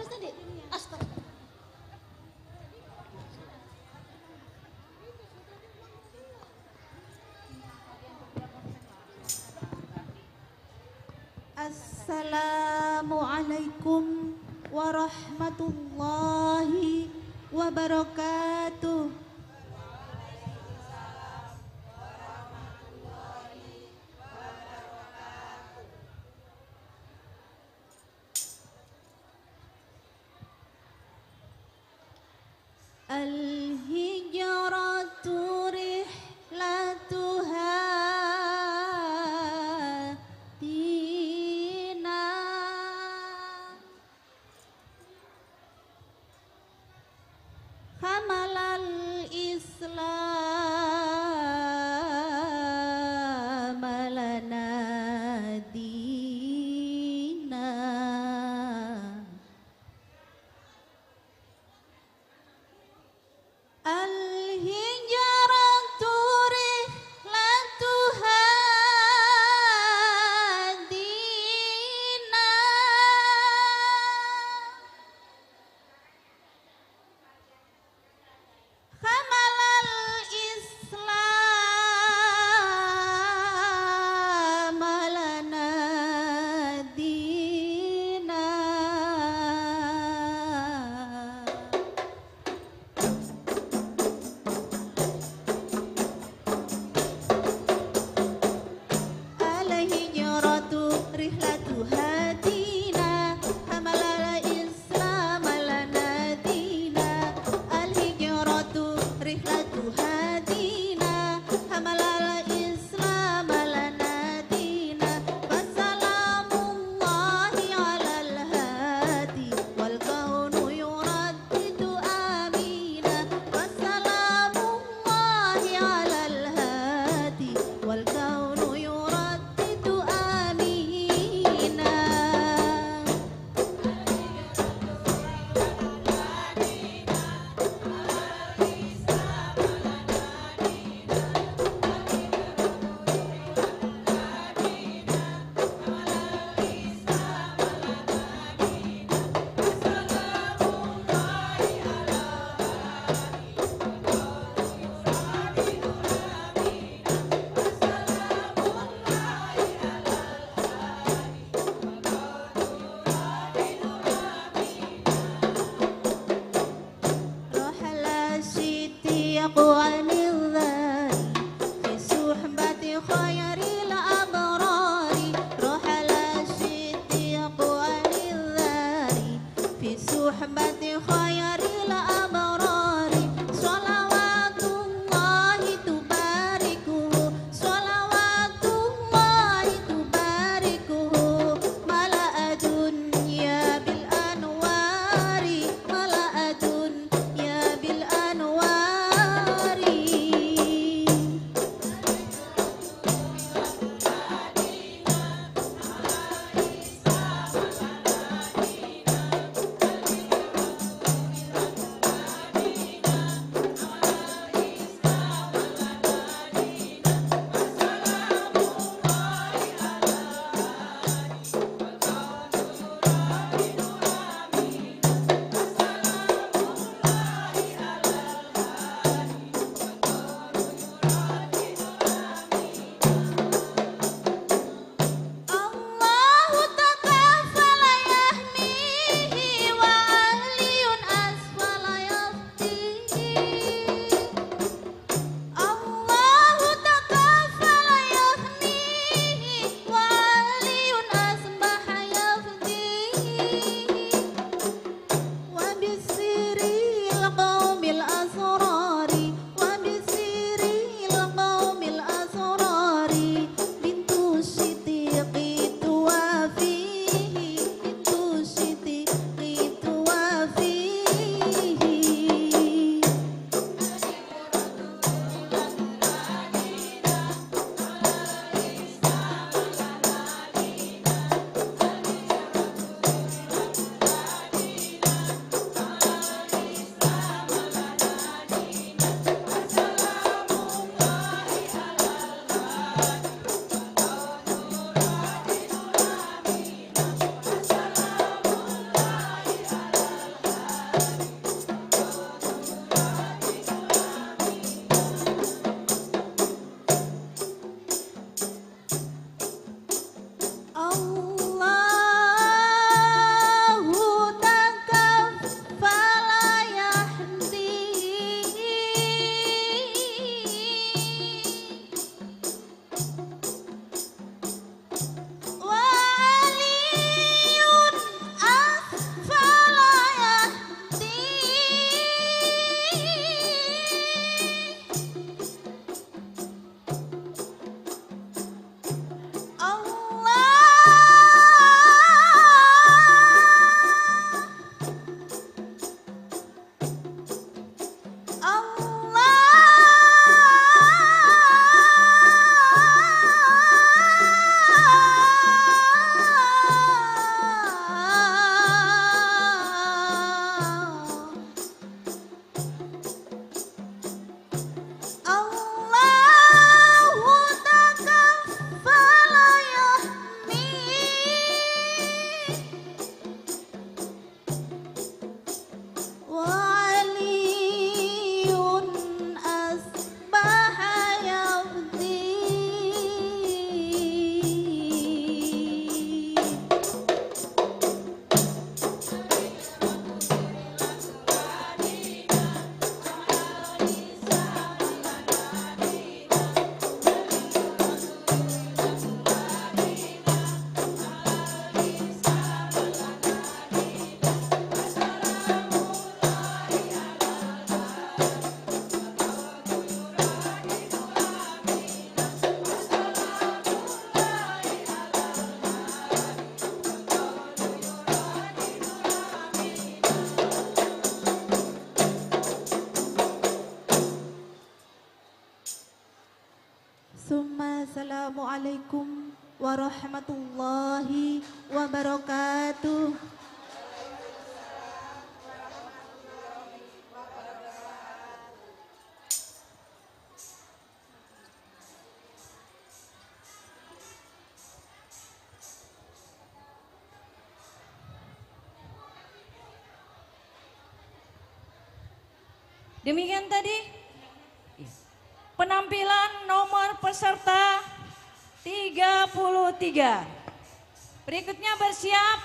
tadi. Astaga. Assalamualaikum warahmatullahi wabarakatuh. Al-hijratu rihlatuha tina hamalan Summa assalamualaikum warahmatullahi wabarakatuh. Demikian tadi penampilan nomor peserta 33. Berikutnya bersiap.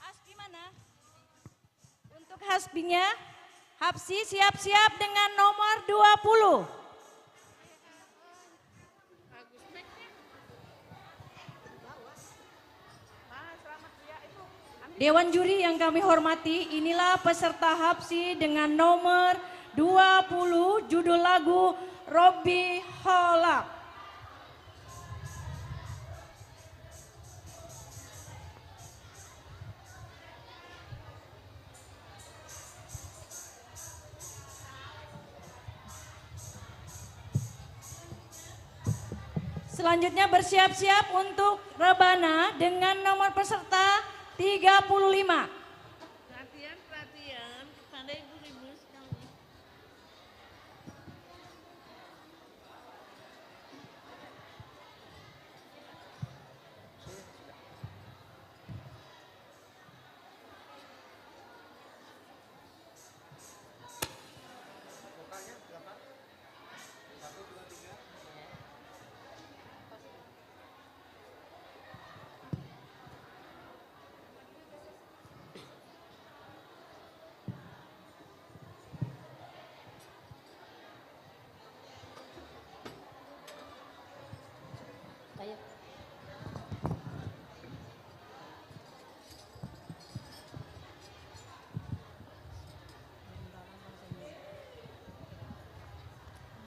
Hasbi mana? Untuk hasbinya, Hapsi siap-siap dengan nomor 20. Dewan juri yang kami hormati, inilah peserta Hapsi dengan nomor 20 judul lagu Robbi Holak. Selanjutnya bersiap-siap untuk rebana dengan nomor peserta 35. Perhatian kepada ibu-ibu sekalian.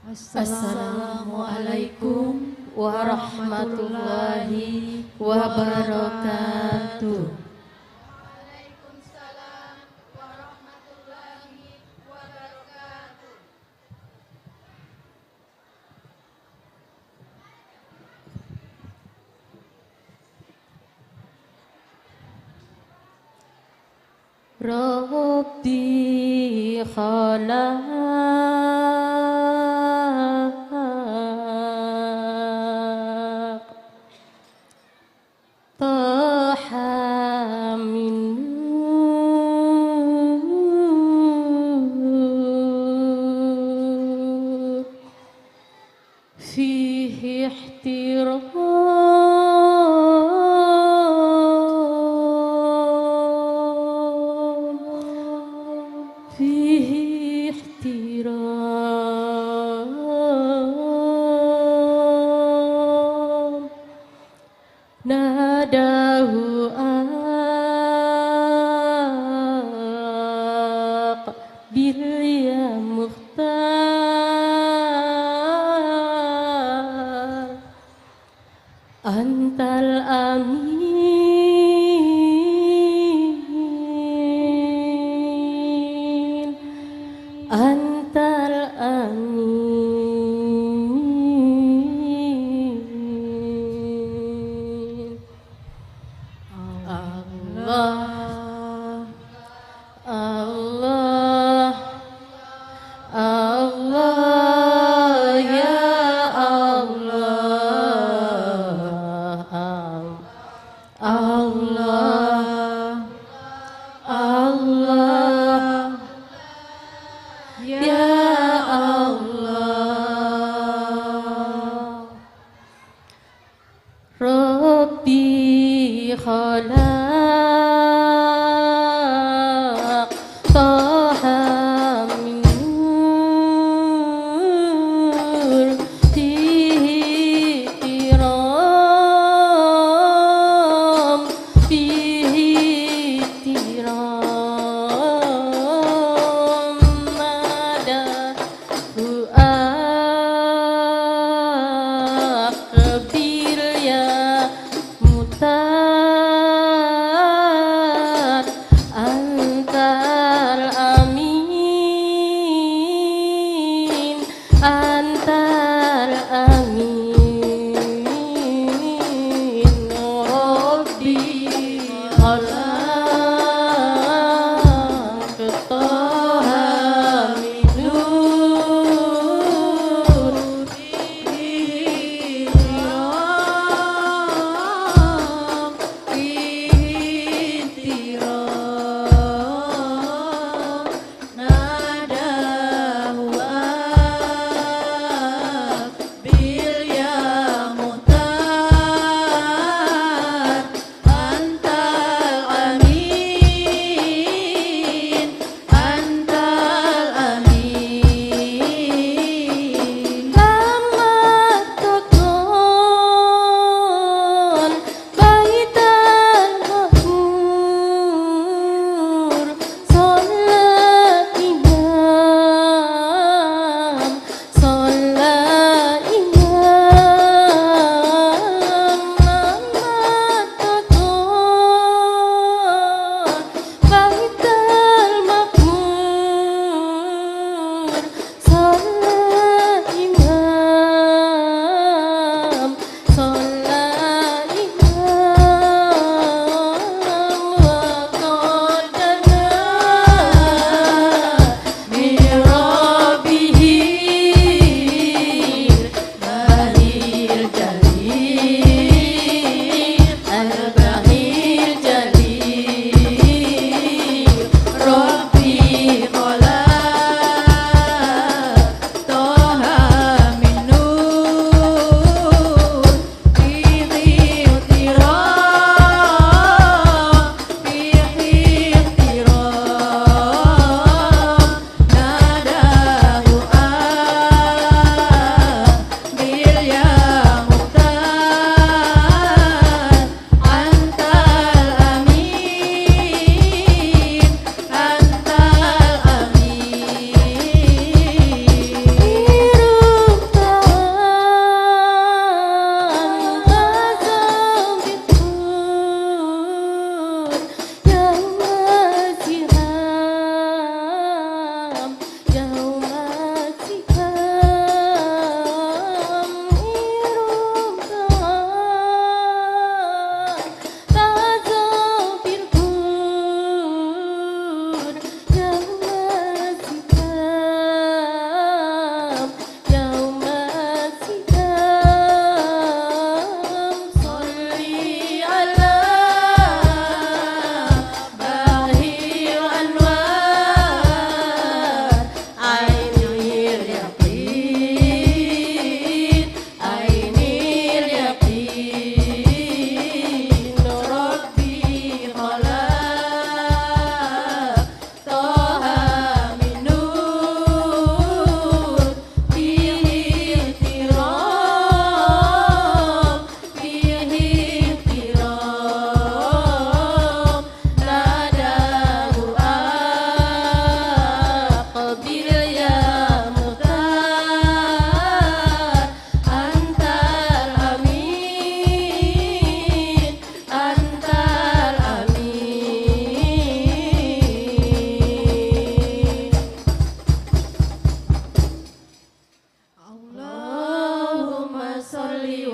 Assalamualaikum warahmatullahi wabarakatuh. Waalaikumsalam warahmatullahi wabarakatuh. Rabbi khalaq Taha min nur fihi ihtiram fihi ihtiram nadahu aqbil ya mukhtar antal amin antal amin Allah Allah Allah ya Allah Allah Allah ya Allah Rabbi khalaq Taha min nur fihi ihtiram fihi ihtiram nadahu aqbil ya mutar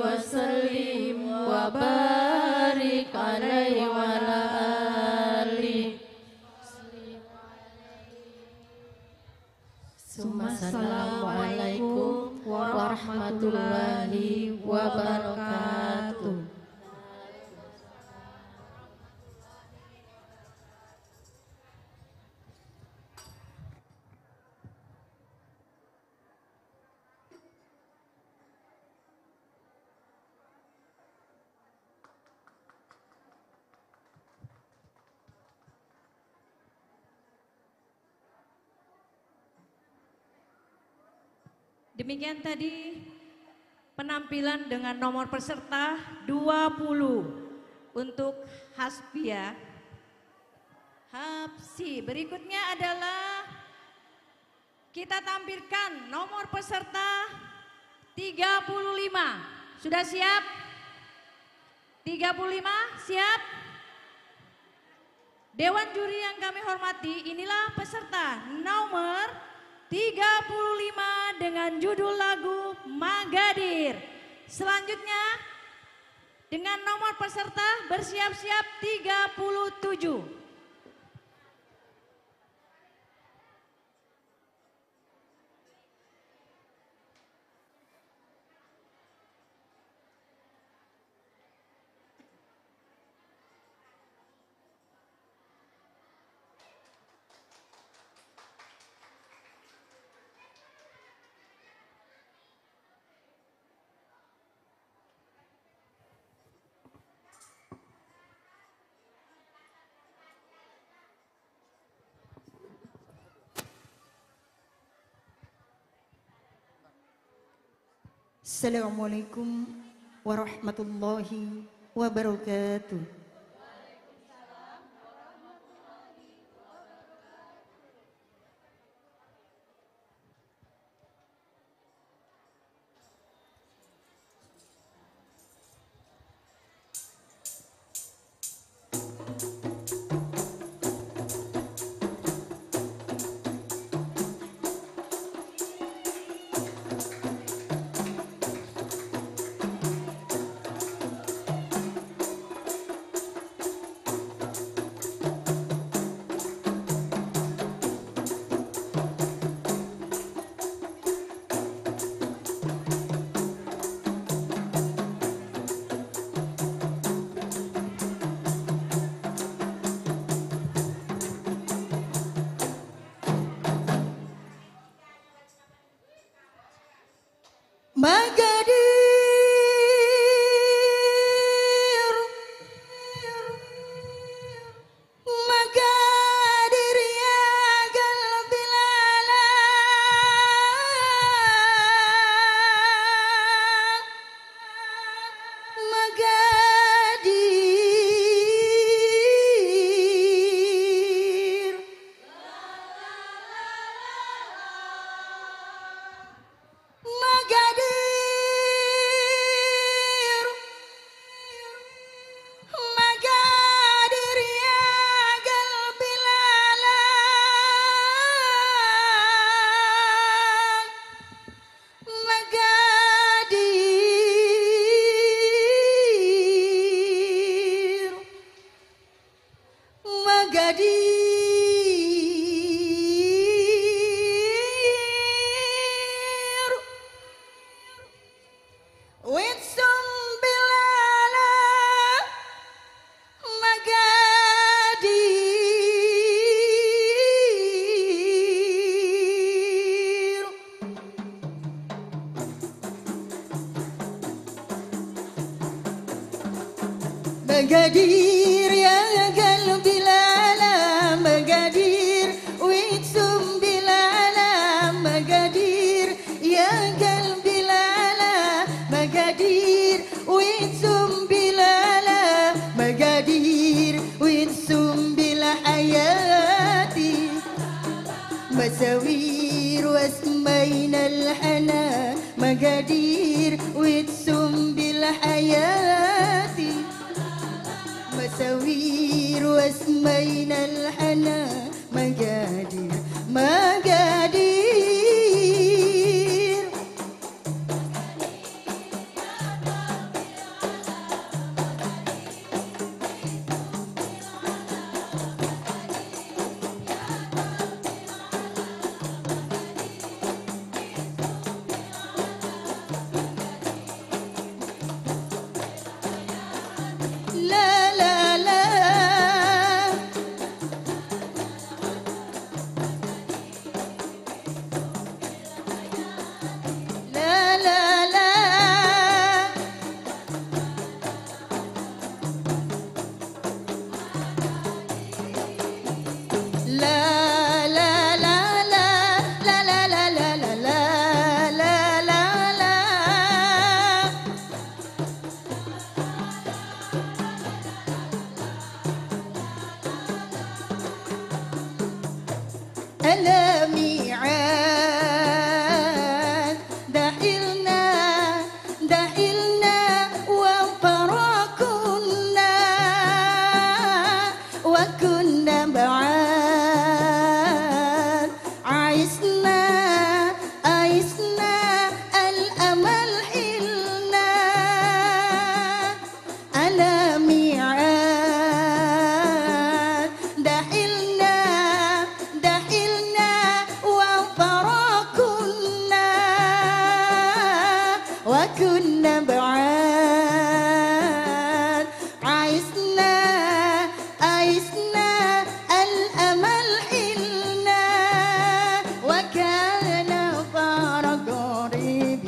وسلم وبارك عليه وعلى آله Assalamualaikum warahmatullahi wabarakatuh. Demikian tadi penampilan dengan nomor peserta 20 untuk Hasbia. Hapsi. Berikutnya adalah kita tampilkan nomor peserta 35. Sudah siap? 35 siap? Dewan juri yang kami hormati, inilah peserta nomor 35 dengan judul lagu Magadir. Selanjutnya dengan nomor peserta bersiap-siap 37. Assalamualaikum warahmatullahi wabarakatuh. Magadir ya qalbil ala, Magadir Magadir ya qalbil ala, Magadir Witsum bilala Magadir Magadir ya qalbi lala, Magadir Witsum bilala, Magadir ya qalbi lala, Magadir Witsum bilala, Magadir Witsum bil hayati, Masawir wasmaina al-hana, Magadir Witsum bil hayati, Masawir wasmaina al-hana, Magadir Magadir بعاد عشنا الأمل حلنا وكان فرق قريب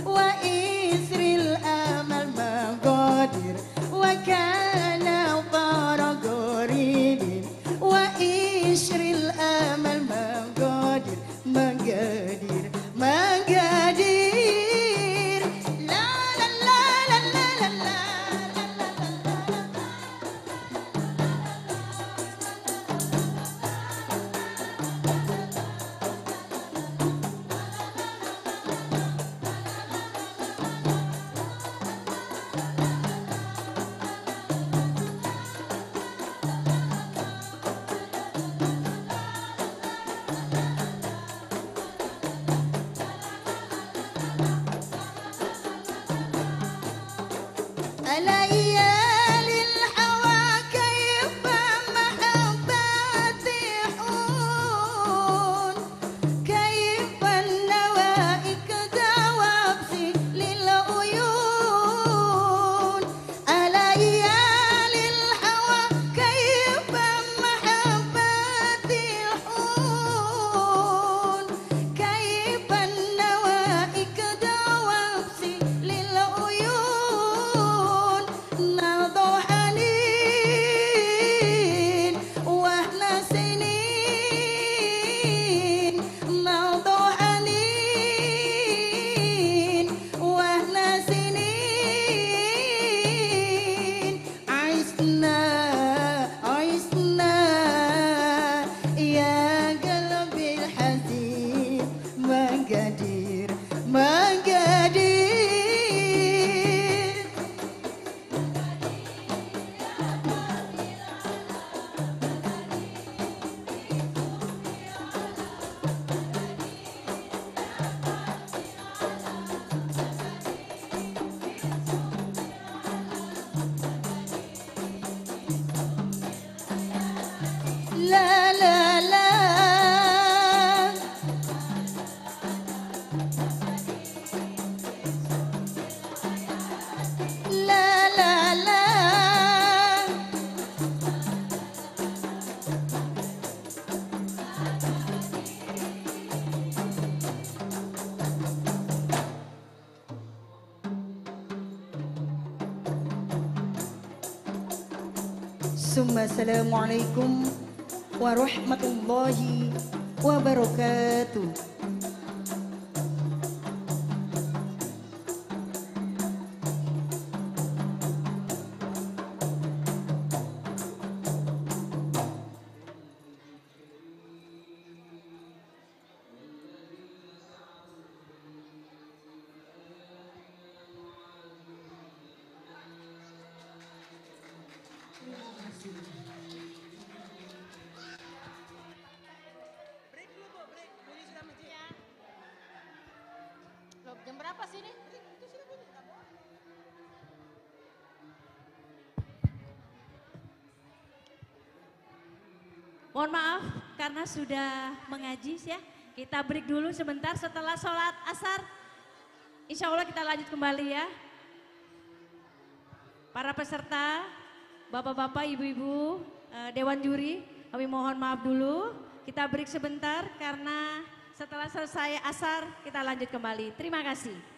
وإسر الأمل مقادير وكان فرق قريب وإسر الأمل مقادير مقادير مقادير لا لا لا لا لا لا لا ليالي الهوى كيف محبتي حون كيف النوائك دوابسي للعيون ليالي الهوى كيف محبتي حون كيف النوائك دوابسي للعيون نضو حنين واحنا سنين نضو حنين واحنا سنين عشنا يا قلبي الحزين مقادير مقادير لا لا لا لا لا لا ثم السلام عليكم ورحمة الله وبركاته. Loh, jam berapa sih ini? Mohon maaf karena sudah mengaji ya. Kita break dulu sebentar setelah sholat asar. Insya Allah kita lanjut kembali ya. Para peserta, bapak-bapak, ibu-ibu, dewan juri, kami mohon maaf dulu. Kita break sebentar karena setelah selesai asar kita lanjut kembali. Terima kasih.